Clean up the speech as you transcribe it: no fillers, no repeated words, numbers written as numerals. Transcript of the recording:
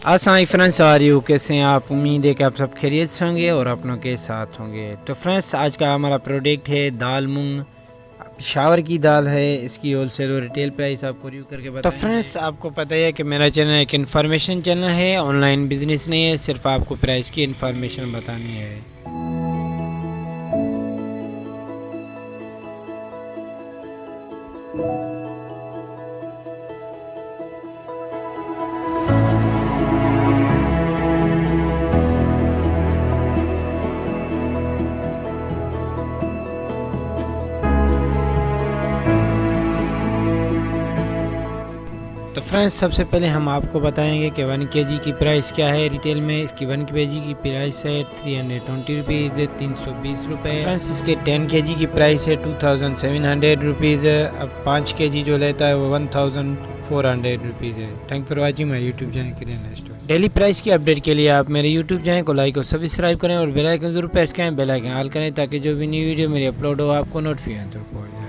आसान फ्रेंड्स आ रही हो, कैसे हैं आप? उम्मीद है कि आप सब खैरियत से होंगे और अपनों के साथ होंगे। तो फ्रेंड्स, आज का हमारा प्रोडक्ट है दाल मूंग। पेशावर की दाल है, इसकी होलसेल और रिटेल प्राइस आपको रिव्यू करके बताएंगे। तो फ्रेंड्स, आपको पता ही है कि मेरा चैनल एक इन्फॉर्मेशन चैनल है, ऑनलाइन बिजनेस नहीं है, सिर्फ आपको प्राइस की इन्फॉर्मेशन बतानी है। तो फ्रेंड्स, सबसे पहले हम आपको बताएंगे कि 1 केजी की प्राइस क्या है रिटेल में। इसकी 1 केजी की प्राइस है 320 रुपीज़, 320 रुपये। फ्रेंड्स, इसके 10 केजी की प्राइस है 2700 रुपीज़। अब 5 केजी जो लेता है वो 1400 रुपीज़ है। Thank for watching my YouTube channel के लिए। डेली प्राइस की अपडेट के लिए आप मेरे यूट्यूब चैनल को लाइक और सब्सक्राइब करें और बेल आइकन जरूर प्रेस करें, बेल आइकन ऑल करें ताकि जो भी न्यू वीडियो मेरी अपलोड हो आपको नोटिफिकेशन पहुंचे।